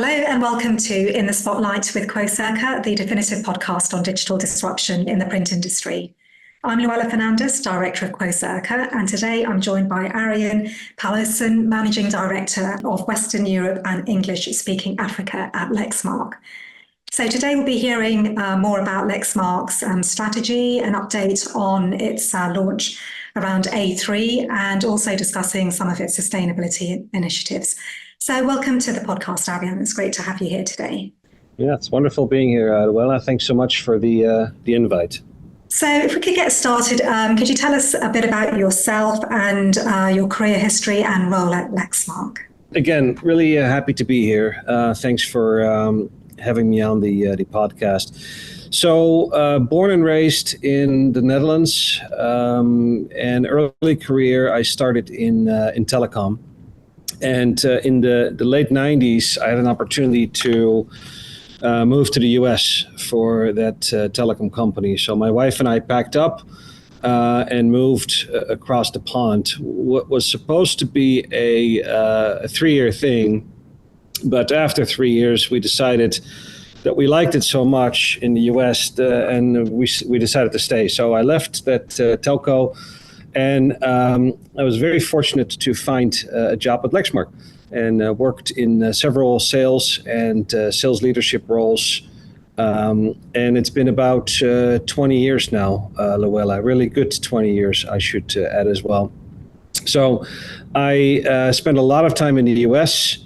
Hello and welcome to In the Spotlight with Quocirca, the definitive podcast on digital disruption in the print industry. I'm Louella Fernandez, Director of Quocirca, and today I'm joined by Arjan Louella, Managing Director of Western Europe and English-speaking Africa at Lexmark. So today we'll be hearing more about Lexmark's strategy, an update on its launch around A3, and also discussing some of its sustainability initiatives. So welcome to the podcast, Arjan. It's great to have you here today. Yeah, it's wonderful being here, Louella. Thanks so much for the invite. So if we could get started, could you tell us a bit about yourself and your career history and role at Lexmark? Again, really happy to be here. Thanks for having me on the podcast. So born and raised in the Netherlands, and early career I started in telecom. And in the late 90s, I had an opportunity to move to the US for that telecom company. So my wife and I packed up and moved across the pond. What was supposed to be a 3-year thing, but after 3 years, we decided that we liked it so much in the US and we decided to stay. So I left that telco. And I was very fortunate to find a job at Lexmark and worked in several sales and sales leadership roles. And it's been about 20 years now, Louella, really good 20 years, I should add as well. So I spent a lot of time in the US.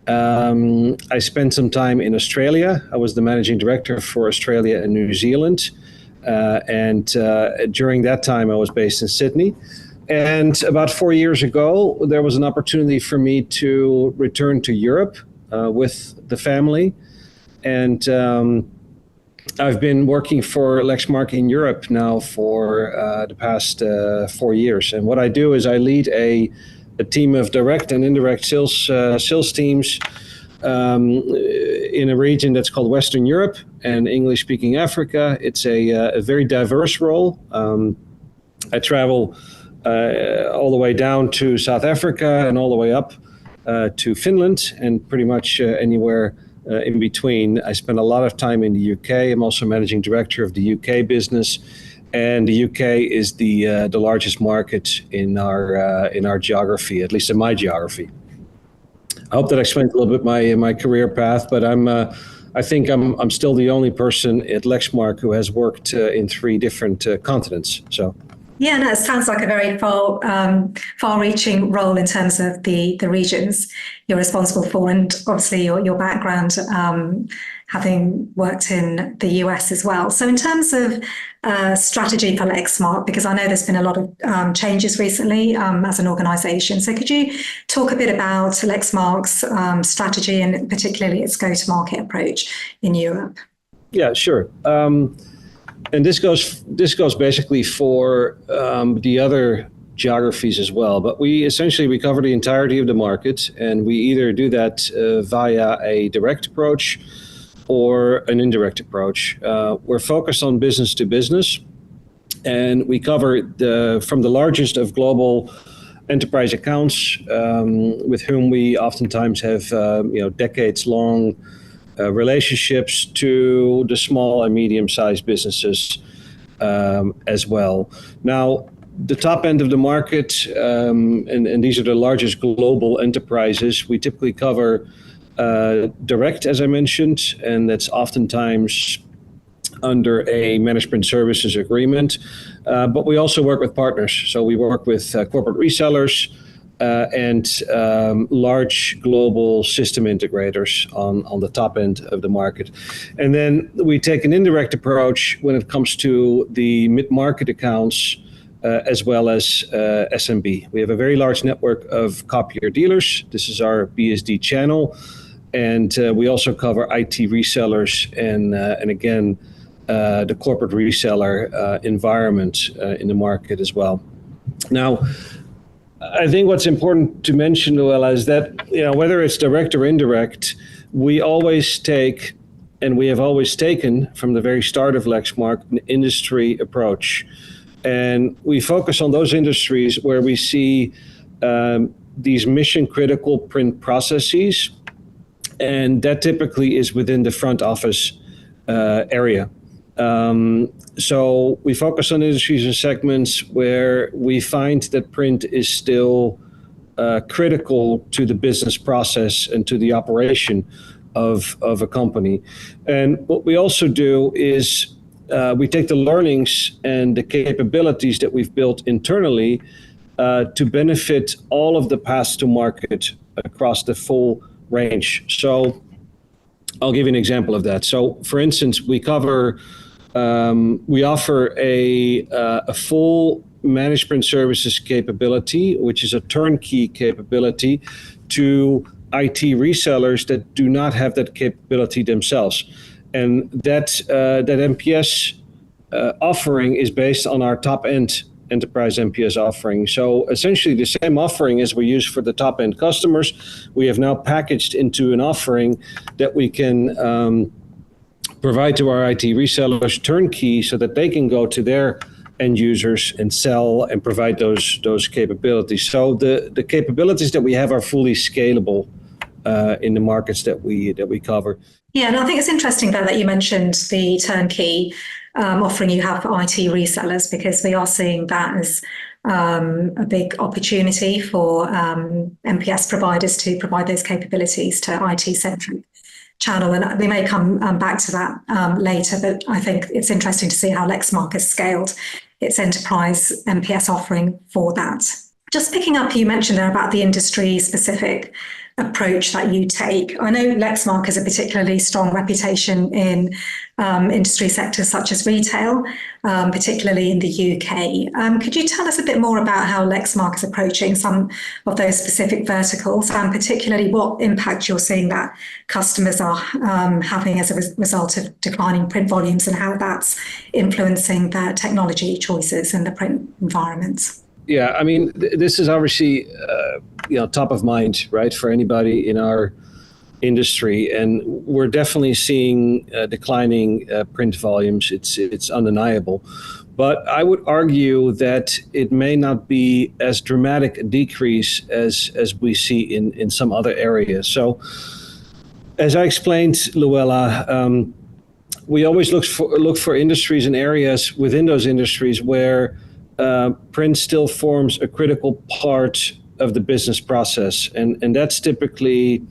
I spent some time in Australia. I was the managing director for Australia and New Zealand. And during that time, I was based in Sydney. And about 4 years ago, there was an opportunity for me to return to Europe with the family. And I've been working for Lexmark in Europe now for the past 4 years. And what I do is I lead a team of direct and indirect sales teams in a region that's called Western Europe and English-speaking Africa. It's a very diverse role. I travel all the way down to South Africa and all the way up to Finland and pretty much anywhere in between. I spend a lot of time in the UK. I'm also managing director of the UK business. And the UK is the largest market in our geography, at least in my geography. I hope that explains a little bit my career path, but I think I'm still the only person at Lexmark who has worked in 3 different continents. So. Yeah, no, it sounds like a very far-reaching role in terms of the regions you're responsible for, and obviously your background having worked in the US as well. So in terms of strategy for Lexmark, because I know there's been a lot of changes recently as an organisation. So could you talk a bit about Lexmark's strategy and particularly its go-to-market approach in Europe? Yeah, sure. And this goes basically for the other geographies as well. But we cover the entirety of the market, and we either do that via a direct approach or an indirect approach. We're focused on business to business, and we cover from the largest of global enterprise accounts with whom we oftentimes have decades-long relationships to the small and medium-sized businesses as well. Now, the top end of the market, and these are the largest global enterprises, we typically cover direct, as I mentioned, and that's oftentimes under a management services agreement. But we also work with partners. So we work with corporate resellers and large global system integrators on the top end of the market. And then we take an indirect approach when it comes to the mid-market accounts as well as SMB. We have a very large network of copier dealers. This is our BSD channel. And we also cover IT resellers and again, the corporate reseller environment in the market as well. Now, I think what's important to mention, Louella, is that whether it's direct or indirect, we always take, and we have always taken from the very start of Lexmark, an industry approach. And we focus on those industries where we see these mission critical print processes and that typically is within the front office area. So we focus on industries and segments where we find that print is still critical to the business process and to the operation of a company. And what we also do is we take the learnings and the capabilities that we've built internally to benefit all of the paths to market across the full range. So I'll give you an example of that. So for instance, we offer a full management services capability, which is a turnkey capability to IT resellers that do not have that capability themselves. And that MPS offering is based on our top-end enterprise MPS offering. So essentially the same offering as we use for the top-end customers, we have now packaged into an offering that we can provide to our IT resellers turnkey so that they can go to their end users and sell and provide those capabilities. So the capabilities that we have are fully scalable in the markets that we cover. Yeah, and I think it's interesting there that you mentioned the turnkey offering you have for IT resellers, because we are seeing that as a big opportunity for MPS providers to provide those capabilities to IT-centric channel. And we may come back to that later, but I think it's interesting to see how Lexmark has scaled its enterprise MPS offering for that. Just picking up, you mentioned there about the industry-specific approach that you take. I know Lexmark has a particularly strong reputation in industry sectors such as retail, particularly in the UK. Could you tell us a bit more about how Lexmark is approaching some of those specific verticals, and particularly what impact you're seeing that customers are having as a result of declining print volumes, and how that's influencing their technology choices in the print environments? Yeah, I mean, this is obviously top of mind, right, for anybody in our industry, and we're definitely seeing declining print volumes. It's undeniable, but I would argue that it may not be as dramatic a decrease as we see in some other areas. So, as I explained, Louella, we always look for industries and areas within those industries where print still forms a critical part of the business process. And that's typically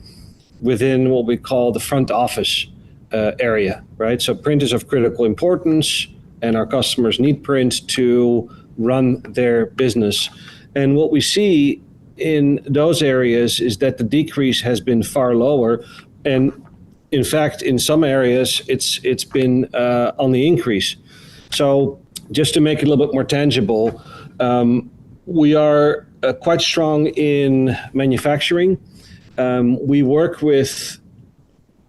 within what we call the front office area, right? So print is of critical importance, and our customers need print to run their business. And what we see in those areas is that the decrease has been far lower. And in fact, in some areas, it's been on the increase. So just to make it a little bit more tangible, we are quite strong in manufacturing. We work with,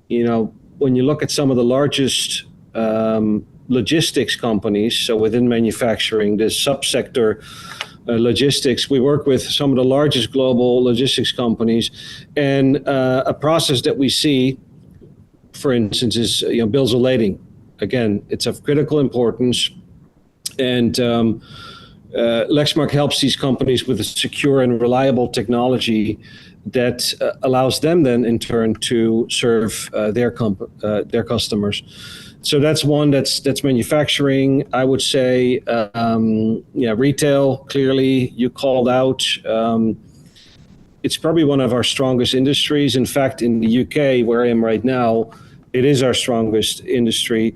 when you look at some of the largest logistics companies, so within manufacturing, this subsector logistics, we work with some of the largest global logistics companies. And a process that we see, for instance, is bills of lading. Again, it's of critical importance. And Lexmark helps these companies with a secure and reliable technology that allows them then in turn to serve their customers. So that's one that's manufacturing. I would say, retail, clearly you called out. It's probably one of our strongest industries. In fact, in the UK, where I am right now, it is our strongest industry.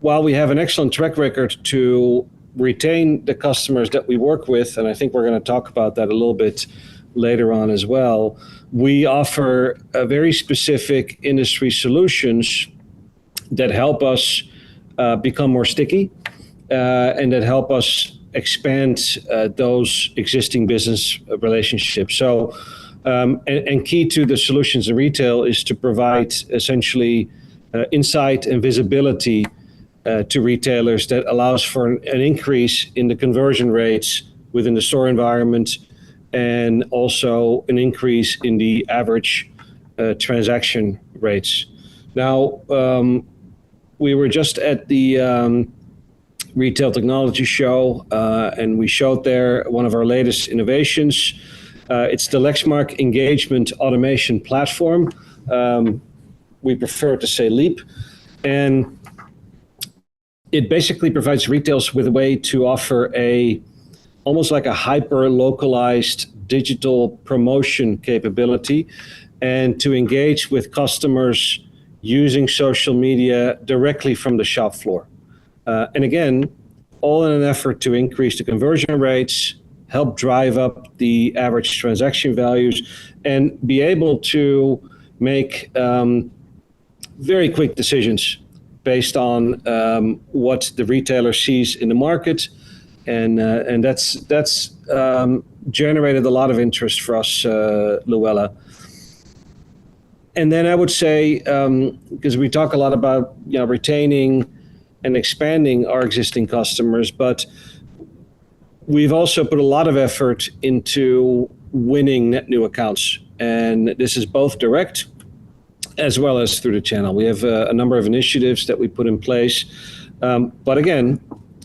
While we have an excellent track record to retain the customers that we work with, and I think we're going to talk about that a little bit later on as well, we offer a very specific industry solutions that help us become more sticky and that help us expand those existing business relationships. So, and key to the solutions in retail is to provide essentially insight and visibility to retailers that allows for an increase in the conversion rates within the store environment, and also an increase in the average transaction rates. Now, we were just at the Retail Technology Show, and we showed there one of our latest innovations. It's the Lexmark Engagement Automation Platform. We prefer to say LEAP. And it basically provides retailers with a way to offer almost like a hyper-localized digital promotion capability and to engage with customers using social media directly from the shop floor. And again, all in an effort to increase the conversion rates, help drive up the average transaction values, and be able to make very quick decisions based on what the retailer sees in the market. And that's generated a lot of interest for us, Louella. And then I would say, because we talk a lot about retaining and expanding our existing customers, but we've also put a lot of effort into winning net new accounts. And this is both direct as well as through the channel. We have a number of initiatives that we put in place. But again,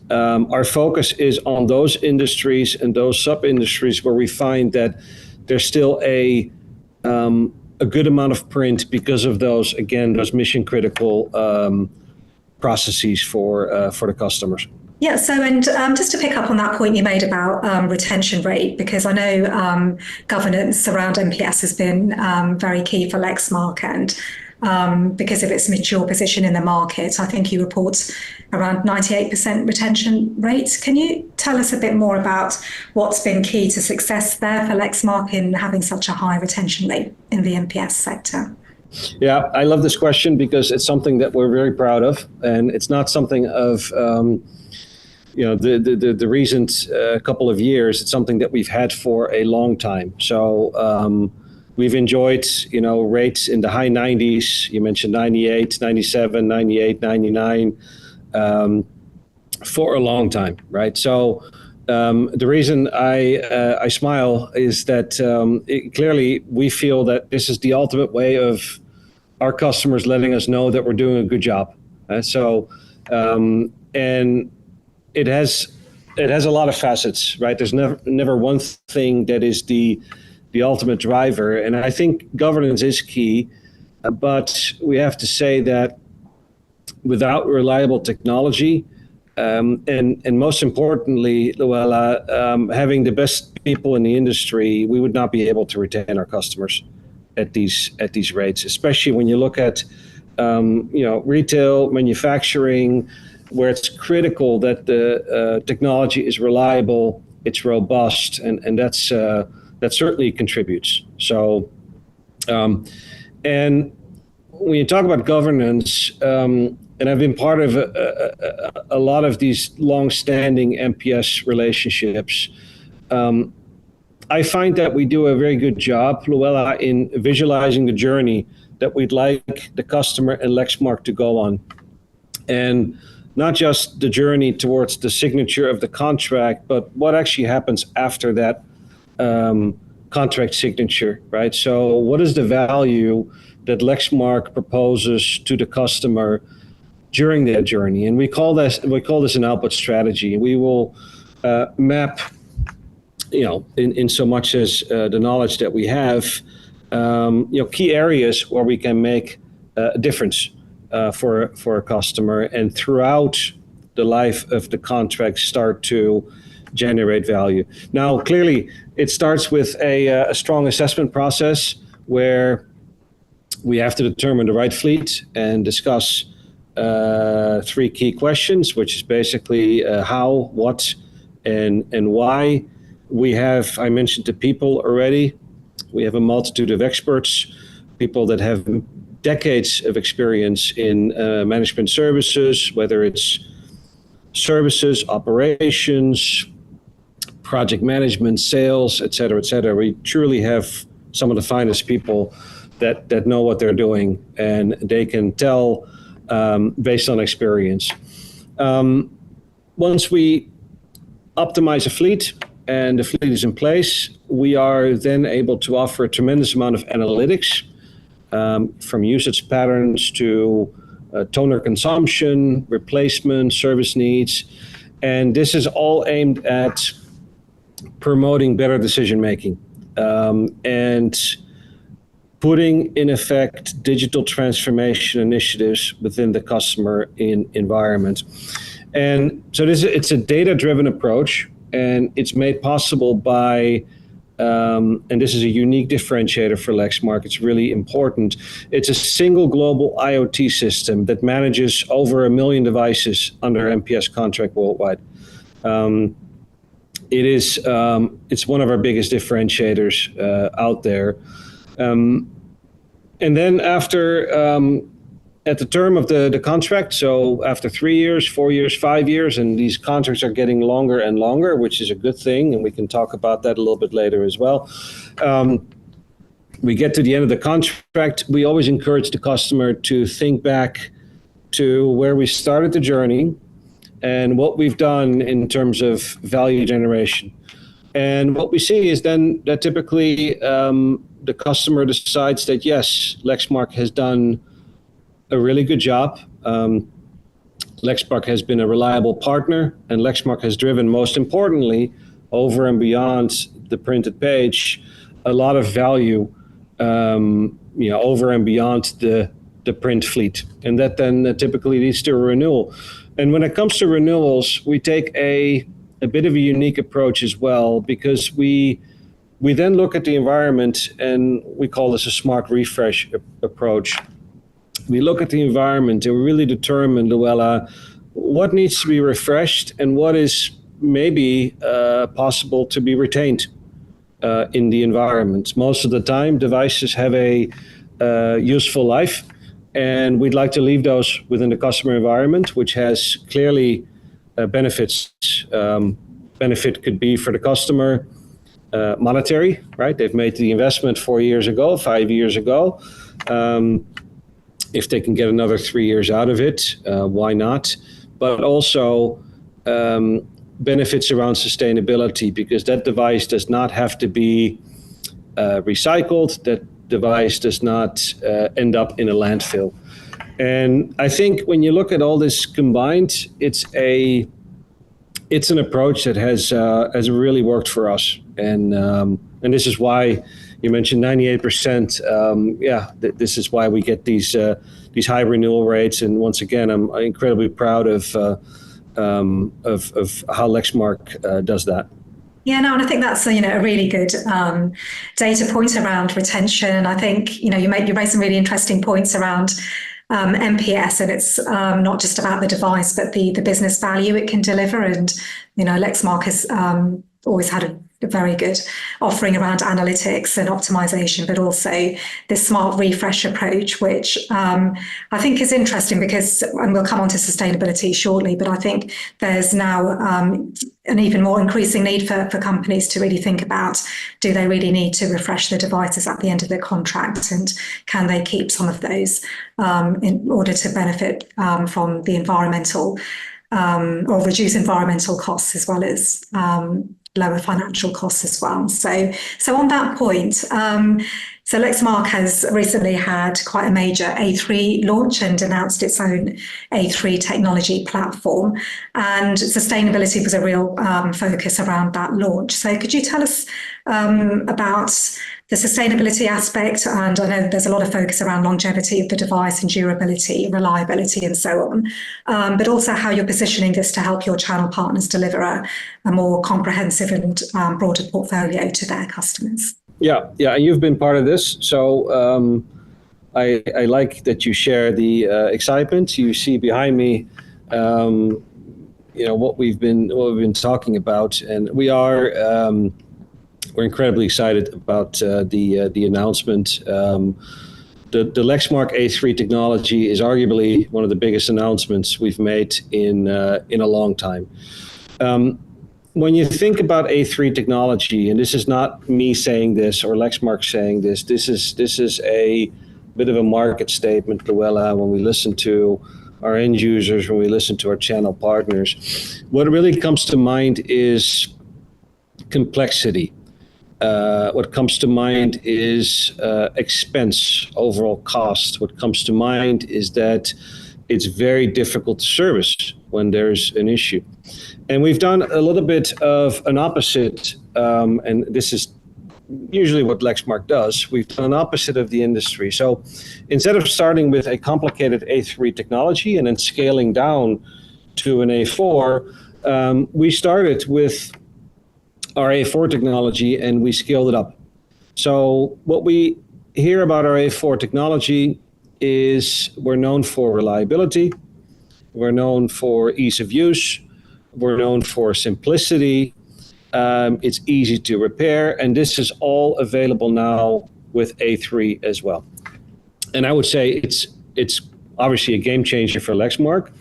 our focus is on those industries and those sub-industries where we find that there's still a good amount of print because of those mission critical processes for the customers. Yeah, so and just to pick up on that point you made about retention rate, because I know governance around NPS has been very key for Lexmark, and because of its mature position in the market, I think you report around 98% retention rate. Can you tell us a bit more about what's been key to success there for Lexmark in having such a high retention rate in the NPS sector? Yeah, I love this question because it's something that we're very proud of, and it's not something of the recent couple of years. It's something that we've had for a long time. So we've enjoyed rates in the high 90s. You mentioned 98, 97, 98, 99 for a long time, right? So the reason I smile is that clearly we feel that this is the ultimate way of our customers letting us know that we're doing a good job. And it has a lot of facets, right? There's never one thing that is the ultimate driver, and I think governance is key. But we have to say that without reliable technology, and most importantly, Louella, having the best people in the industry, we would not be able to retain our customers at these rates, especially when you look at retail, manufacturing, where it's critical that the technology is reliable, it's robust, and that certainly contributes. So, and when you talk about governance, and I've been part of a lot of these long-standing NPS relationships, I find that we do a very good job, Louella, in visualizing the journey that we'd like the customer and Lexmark to go on. And not just the journey towards the signature of the contract, but what actually happens after that contract signature, right? So what is the value that Lexmark proposes to the customer during that journey? And we call this an output strategy. We will map, in so much as the knowledge that we have, key areas where we can make a difference for a customer, and throughout the life of the contract start to generate value. Now, clearly, it starts with a strong assessment process where we have to determine the right fleet and discuss 3 key questions, which is basically how, what, and why. I mentioned the people already. We have a multitude of experts, people that have decades of experience in management services, whether it's services, operations, project management, sales, et cetera, et cetera. We truly have some of the finest people that know what they're doing, and they can tell based on experience. Once we optimize a fleet and the fleet is in place, we are then able to offer a tremendous amount of analytics, from usage patterns to toner consumption, replacement, service needs. And this is all aimed at promoting better decision making. and putting in effect digital transformation initiatives within the customer environment. And so it's a data-driven approach, and it's made possible by, and this is a unique differentiator for Lexmark, it's really important. It's a single global IoT system that manages over 1 million devices under MPS contract worldwide. It's one of our biggest differentiators out there. And then at the term of the contract, so after 3 years, 4 years, 5 years, and these contracts are getting longer and longer, which is a good thing, and we can talk about that a little bit later as well. We get to the end of the contract, we always encourage the customer to think back to where we started the journey and what we've done in terms of value generation. And what we see is then that typically the customer decides that, yes, Lexmark has done a really good job. Lexmark has been a reliable partner, and Lexmark has driven, most importantly, over and beyond the printed page, a lot of value, over and beyond the print fleet. And that then typically leads to a renewal. And when it comes to renewals, we take a bit of a unique approach as well, because we then look at the environment, and we call this a smart refresh approach. We look at the environment and we really determine, Louella, what needs to be refreshed and what is maybe possible to be retained in the environment. Most of the time, devices have a useful life, and we'd like to leave those within the customer environment, which has clearly benefits. Benefit could be for the customer monetary, right? They've made the investment 4 years ago, 5 years ago. If they can get another 3 years out of it, why not? But also benefits around sustainability, because that device does not have to be recycled. That device does not end up in a landfill. And I think when you look at all this combined, it's an approach that has really worked for us. And this is why you mentioned 98%. This is why we get these high renewal rates. And once again, I'm incredibly proud of how Lexmark does that. Yeah, no, and I think that's a really good data point around retention. I think you raised some really interesting points around MPS, and it's not just about the device, but the business value it can deliver. And Lexmark has always had a very good offering around analytics and optimization, but also this smart refresh approach, which I think is interesting because, and we'll come on to sustainability shortly, but I think there's now an even more increasing need for companies to really think about, do they really need to refresh the devices at the end of their contract, and can they keep some of those in order to benefit from the environmental or reduce environmental costs, as well as lower financial costs as well. So on that point, so Lexmark has recently had quite a major A3 launch and announced its own A3 technology platform, and sustainability was a real focus around that launch. So could you tell us about the sustainability aspect? And I know there's a lot of focus around longevity of the device and durability, reliability, and so on, but also how you're positioning this to help your channel partners deliver a more comprehensive and broader portfolio to their customers. Yeah, and you've been part of this, so I like that you share the excitement. You see behind me, what we've been talking about, and we're incredibly excited about the announcement. The Lexmark A3 technology is arguably one of the biggest announcements we've made in a long time. When you think about A3 technology, and this is not me saying this or Lexmark saying this, this is a bit of a market statement, Louella, when we listen to our end users, when we listen to our channel partners. What really comes to mind is complexity. What comes to mind is expense, overall cost. What comes to mind is that it's very difficult to service when there's an issue. And we've done a little bit of an opposite, and this is usually what Lexmark does. We've done an opposite of the industry. So instead of starting with a complicated A3 technology and then scaling down to an A4, we started with our A4 technology and we scaled it up. So what we hear about our A4 technology is we're known for reliability, we're known for ease of use, we're known for simplicity, it's easy to repair, and this is all available now with A3 as well. And I would say it's obviously a game changer for Lexmark,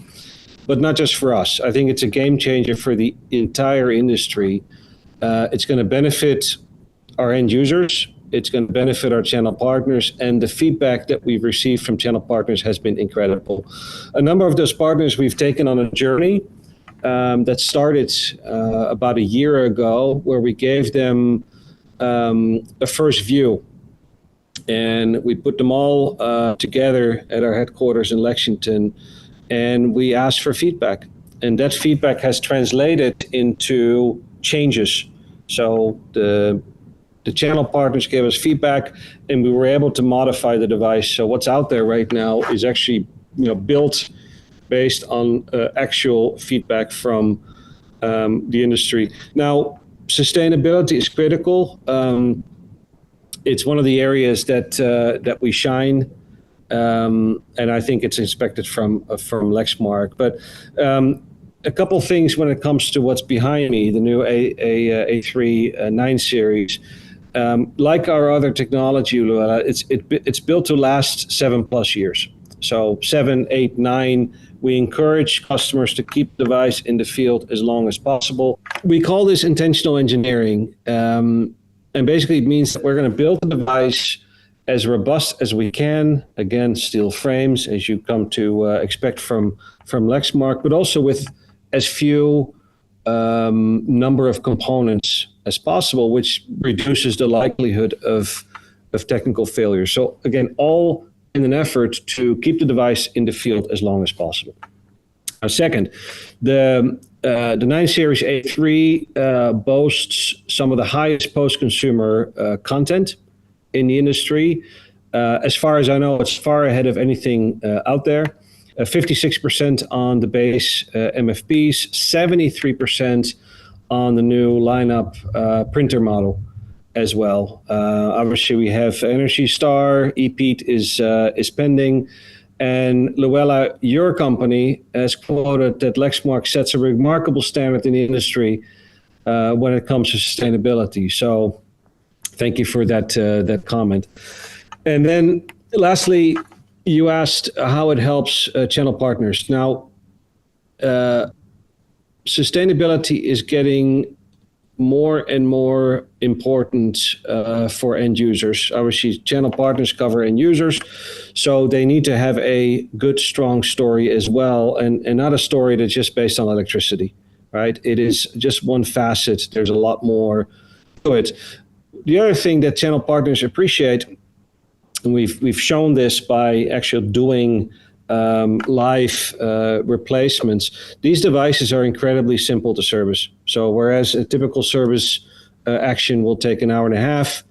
but not just for us. I think it's a game changer for the entire industry. It's going to benefit our end users. It's going to benefit our channel partners, and the feedback that we've received from channel partners has been incredible. A number of those partners we've taken on a journey that started about a year ago, where we gave them a first view, and we put them all together at our headquarters in Lexington, and we asked for feedback, and that feedback has translated into changes. So the channel partners gave us feedback, and we were able to modify the device. So what's out there right now is actually, built based on actual feedback from the industry. Now, sustainability is critical. It's one of the areas that we shine, and I think it's expected from Lexmark. But a couple things when it comes to what's behind me, the new A3 9 series. Like our other technology, Louella, it's built to last 7+ years. So 7, 8, 9, we encourage customers to keep the device in the field as long as possible. We call this intentional engineering, and basically it means that we're going to build the device as robust as we can. Again, steel frames, as you come to expect from Lexmark, but also with as few number of components as possible, which reduces the likelihood of technical failure. So again, all in an effort to keep the device in the field as long as possible. Second, the 9 Series A3 boasts some of the highest post-consumer content in the industry. As far as I know, it's far ahead of anything out there. 56% on the base MFPs, 73% on the new lineup printer model as well. Obviously, we have Energy Star, EPEAT is pending, and Louella, your company, has quoted that Lexmark sets a remarkable standard in the industry when it comes to sustainability. So, thank you for that comment. And then, lastly, you asked how it helps channel partners. Now, sustainability is getting more and more important for end users. Obviously, channel partners cover end users, so they need to have a good, strong story as well, and not a story that's just based on electricity, right? It is just one facet. There's a lot more to it. The other thing that channel partners appreciate, and we've shown this by actually doing live replacements. These devices are incredibly simple to service. So whereas a typical service action will take an hour and a half,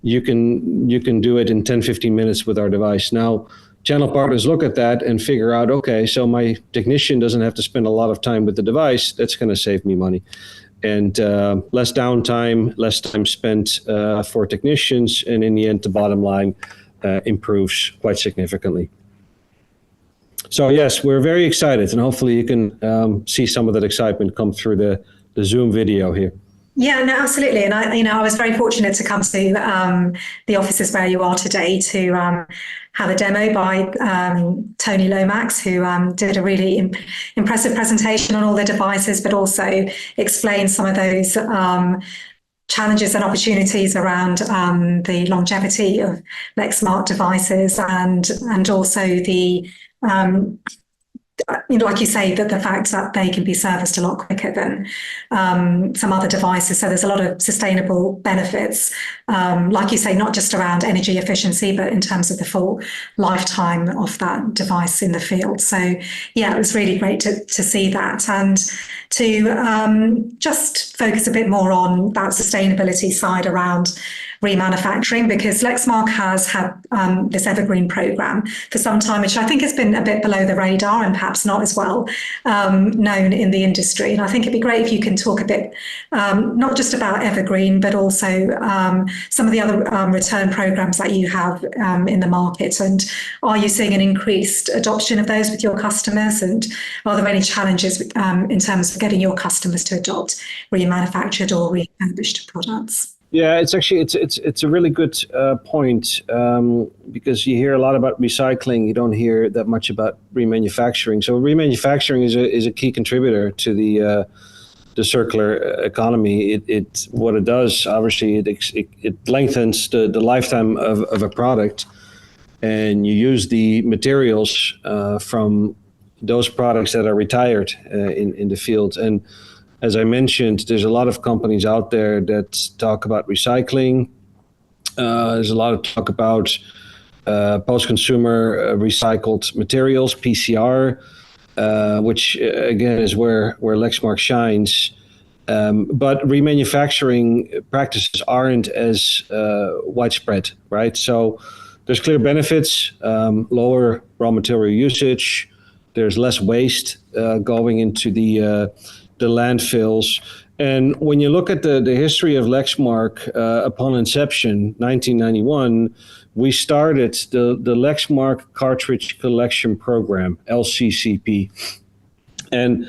you can do it in 10-15 minutes with our device. Now, channel partners look at that and figure out, okay, so my technician doesn't have to spend a lot of time with the device. That's going to save me money. And less downtime, less time spent for technicians, and in the end, the bottom line improves quite significantly. So yes, we're very excited, and hopefully you can see some of that excitement come through the Zoom video here. Yeah, no, absolutely. And I was very fortunate to come to the offices where you are today to have a demo by Tony Lomax, who did a really impressive presentation on all the devices, but also explained some of those challenges and opportunities around the longevity of Lexmark devices, and also the like you say, that the fact that they can be serviced a lot quicker than some other devices. So there's a lot of sustainable benefits like you say, not just around energy efficiency, but in terms of the full lifetime of that device in the field. So yeah, it was really great to see that, and to just focus a bit more on that sustainability side around remanufacturing, because Lexmark has had this evergreen program for some time, which I think has been a bit below the radar and perhaps not as well known in the industry. And I think it'd be great if you can talk a bit, not just about evergreen, but also some of the other return programs that you have in the market. And are you seeing an increased adoption of those with your customers? And are there any challenges in terms of getting your customers to adopt remanufactured or refurbished products? Yeah, it's actually it's a really good point, because you hear a lot about recycling. You don't hear that much about remanufacturing. So remanufacturing is a key contributor to the circular economy. What it does, obviously, it lengthens the lifetime of a product, and you use the materials from those products that are retired in the field. And as I mentioned, there's a lot of companies out there that talk about recycling. There's a lot of talk about post-consumer recycled materials, PCR, which again is where Lexmark shines. But remanufacturing practices aren't as widespread, right? So there's clear benefits, lower raw material usage. There's less waste going into the landfills. And when you look at the history of Lexmark, upon inception, 1991, we started the Lexmark Cartridge Collection Program, LCCP. And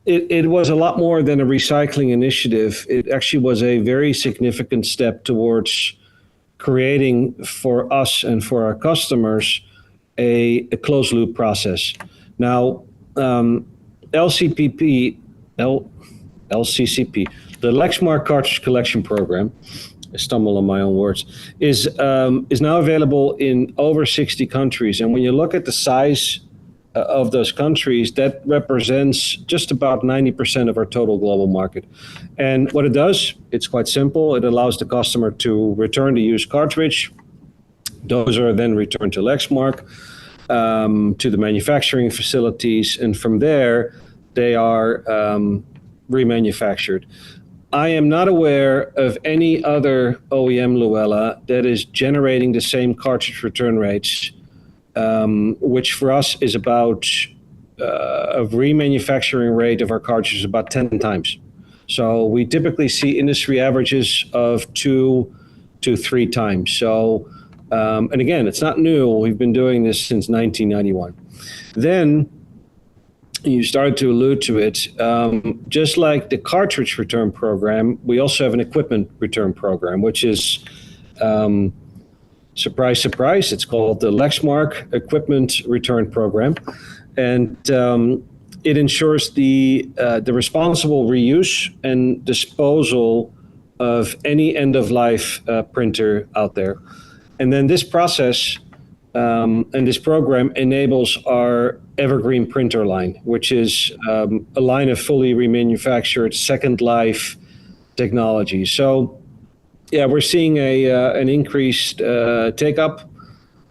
it was a lot more than a recycling initiative. It actually was a very significant step towards creating for us and for our customers a closed loop process. Now, LCCP, the Lexmark Cartridge Collection Program, I stumble on my own words, is now available in over 60 countries. And when you look at the size of those countries, that represents just about 90% of our total global market. And what it does, it's quite simple. It allows the customer to return the used cartridge. Those are then returned to Lexmark, to the manufacturing facilities, and from there, they are remanufactured. I am not aware of any other OEM, Louella, that is generating the same cartridge return rates, which for us is about a remanufacturing rate of our cartridges about 10 times. So we typically see industry averages of 2 to 3 times. So, and again, it's not new. We've been doing this since 1991. Then you started to allude to it. Just like the cartridge return program, we also have an equipment return program, which is, surprise, surprise, it's called the Lexmark Equipment Return Program. And it ensures the responsible reuse and disposal of any end-of-life printer out there. And then this process and this program enables our Evergreen printer line, which is a line of fully remanufactured second life technology. So, yeah, we're seeing an increased take-up.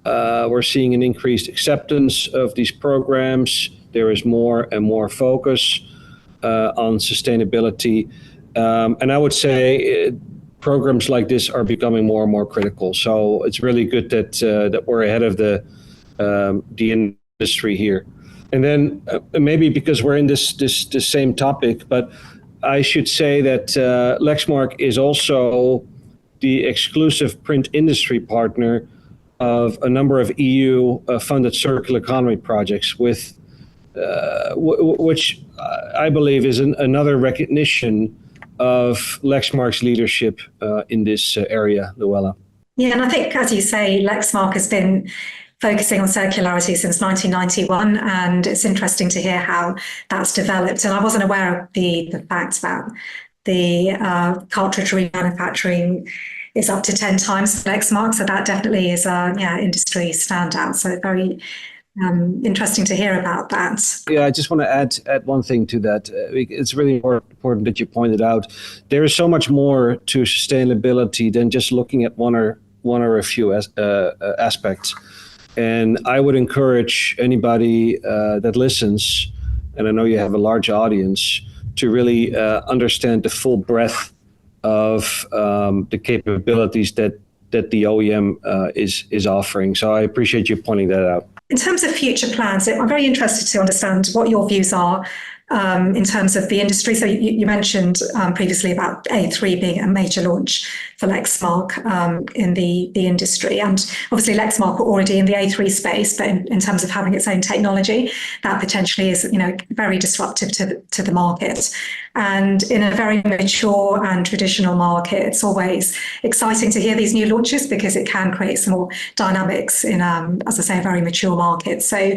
We're seeing an increased acceptance of these programs. There is more and more focus on sustainability. And I would say programs like this are becoming more and more critical. So it's really good that we're ahead of the industry here. And then maybe because we're in this same topic, but I should say that Lexmark is also the exclusive print industry partner of a number of EU funded circular economy projects, with which I believe is another recognition of Lexmark's leadership in this area, Louella. Yeah, and I think, as you say, Lexmark has been focusing on circularity since 1991, and it's interesting to hear how that's developed. And I wasn't aware of the fact that the cartridge remanufacturing is up to 10 times Lexmark, so that definitely is a industry standout. So very, interesting to hear about that. Yeah, I just want to add one thing to that. It's really important that you pointed out there is so much more to sustainability than just looking at one or a few aspects. And I would encourage anybody that listens, and I know you have a large audience, to really understand the full breadth of the capabilities that the OEM is offering. So I appreciate you pointing that out. In terms of future plans, I'm very interested to understand what your views are in terms of the industry. So you mentioned previously about A3 being a major launch for Lexmark in the industry. And obviously Lexmark are already in the A3 space, but in terms of having its own technology, that potentially is, very disruptive to the market. And in a very mature and traditional market, it's always exciting to hear these new launches because it can create some more dynamics in, as I say, a very mature market. So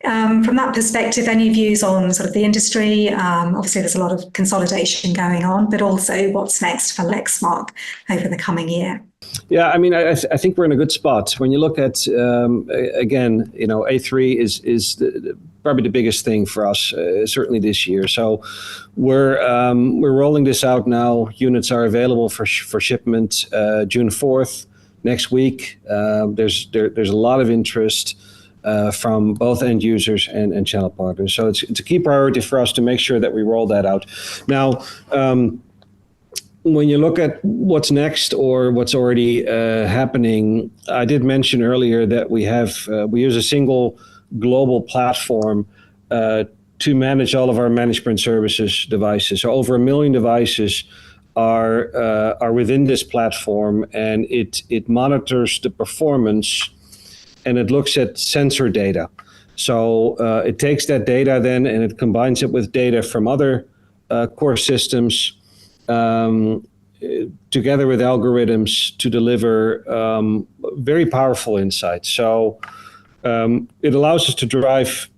from that perspective, any views on sort of the industry? Obviously, there's a lot of consolidation going on, but also what's next for Lexmark over the coming year? Yeah, I mean, I think we're in a good spot. When you look at, again, A3 is probably the biggest thing for us, certainly this year. So we're rolling this out now. Units are available for shipment June 4th, next week. There's a lot of interest from both end users and channel partners. So it's a key priority for us to make sure that we roll that out. Now, when you look at what's next or what's already happening, I did mention earlier that we use a single global platform to manage all of our managed print services devices. So over 1 million devices are within this platform, and it monitors the performance and it looks at sensor data. So it takes that data then and it combines it with data from other core systems together with algorithms to deliver very powerful insights. So it allows us to drive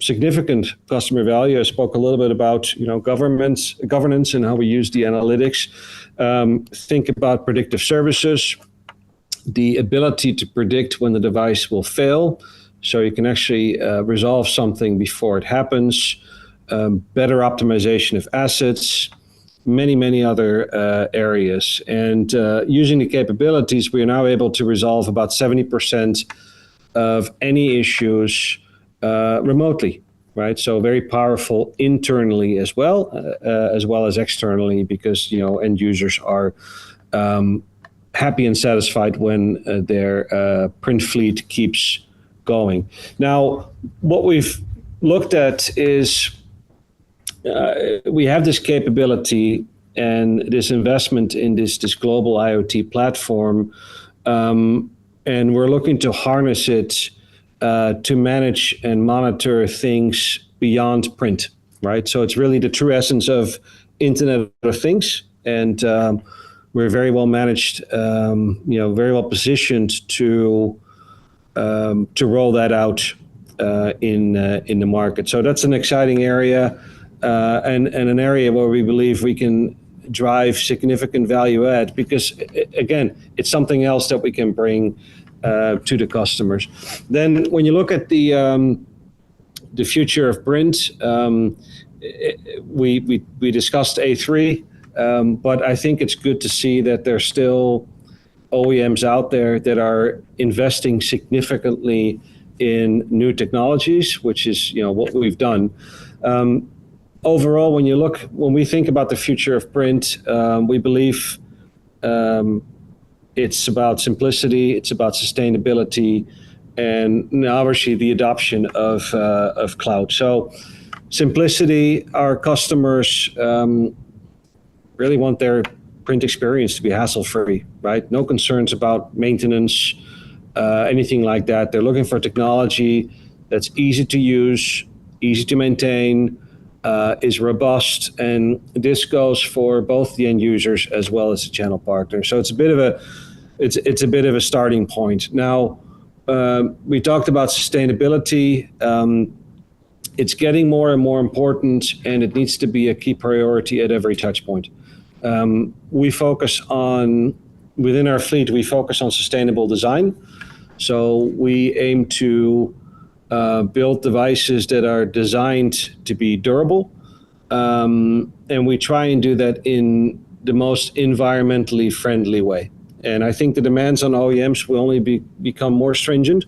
significant customer value. I spoke a little bit about governance and how we use the analytics. Think about predictive services, the ability to predict when the device will fail, so you can actually resolve something before it happens, better optimization of assets, many other areas. And using the capabilities, we are now able to resolve about 70% of any issues remotely, right? So very powerful internally as well as externally, because end users are happy and satisfied when their print fleet keeps going. Now, what we've looked at is we have this capability and this investment in this global IoT platform, and we're looking to harness it to manage and monitor things beyond print, right? So it's really the true essence of Internet of Things, and we're very well managed, very well positioned to roll that out in the market. So that's an exciting area, and an area where we believe we can drive significant value add, because again, it's something else that we can bring to the customers. Then when you look at the future of print, we discussed A3. But I think it's good to see that there's still OEMs out there that are investing significantly in new technologies, which is what we've done. Overall, when we think about the future of print, we believe it's about simplicity, it's about sustainability, and obviously the adoption of cloud. So simplicity, our customers really want their print experience to be hassle-free, right? No concerns about maintenance, anything like that. They're looking for technology that's easy to use, easy to maintain, is robust, and this goes for both the end users as well as the channel partner. So it's a bit of a starting point. Now, we talked about sustainability. It's getting more and more important, and it needs to be a key priority at every touch point. Within our fleet, we focus on sustainable design. So we aim to build devices that are designed to be durable. And we try and do that in the most environmentally friendly way. And I think the demands on OEMs will only become more stringent.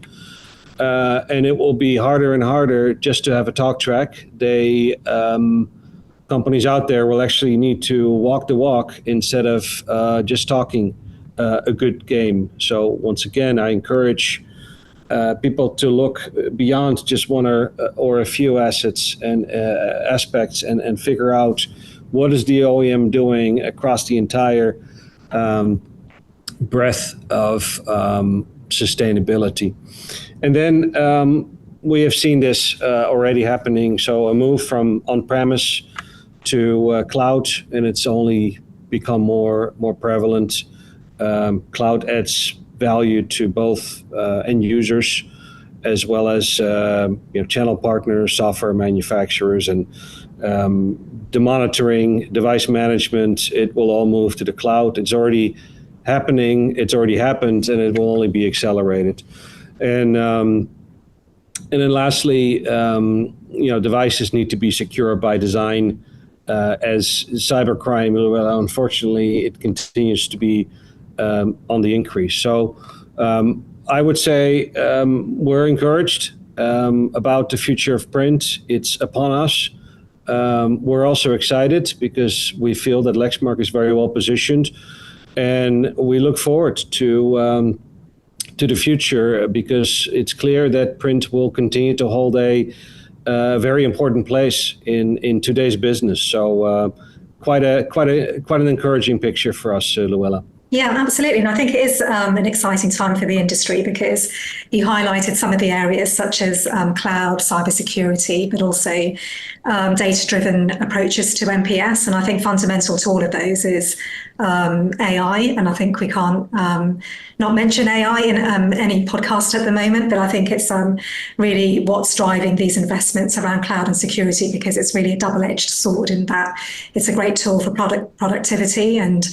And it will be harder and harder just to have a talk track. Companies out there will actually need to walk the walk instead of just talking a good game. So once again, I encourage people to look beyond just one or a few assets and aspects and figure out what is the OEM doing across the entire breadth of sustainability. And then we have seen this already happening. So a move from on-premise to cloud, and it's only become more prevalent. Cloud adds value to both end users as well as channel partners, software manufacturers, and the monitoring, device management. It will all move to the cloud. It's already happening. It's already happened, and it will only be accelerated. And then lastly, devices need to be secure by design. As cybercrime, unfortunately, it continues to be on the increase. So I would say we're encouraged about the future of print. It's upon us. We're also excited because we feel that Lexmark is very well positioned, and we look forward to the future because it's clear that print will continue to hold a very important place in today's business. So quite an encouraging picture for us, Louella. Yeah, absolutely. And I think it is an exciting time for the industry because you highlighted some of the areas such as cloud, cybersecurity, but also data-driven approaches to MPS. And I think fundamental to all of those is AI. And I think we can't not mention AI in any podcast at the moment, but I think it's really what's driving these investments around cloud and security, because it's really a double-edged sword in that it's a great tool for productivity and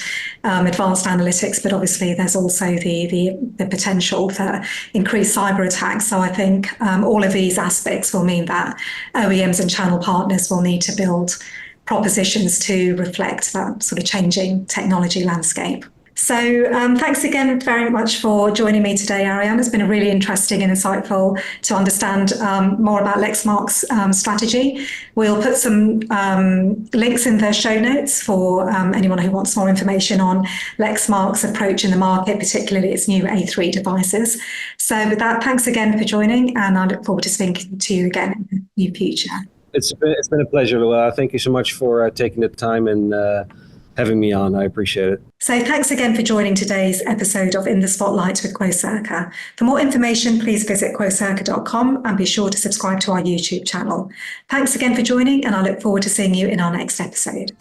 advanced analytics, but obviously there's also the potential for increased cyber attacks. So I think all of these aspects will mean that OEMs and channel partners will need to build propositions to reflect that sort of changing technology landscape. So thanks again very much for joining me today, Arjan. It's been really interesting and insightful to understand more about Lexmark's strategy. We'll put some links in the show notes for anyone who wants more information on Lexmark's approach in the market, particularly its new A3 devices. So with that, thanks again for joining, and I look forward to speaking to you again in the near future. It's been a pleasure, Louella. Thank you so much for taking the time and having me on. I appreciate it. So thanks again for joining today's episode of In the Spotlight with Quocirca. For more information, please visit quocirca.com and be sure to subscribe to our YouTube channel. Thanks again for joining, and I look forward to seeing you in our next episode.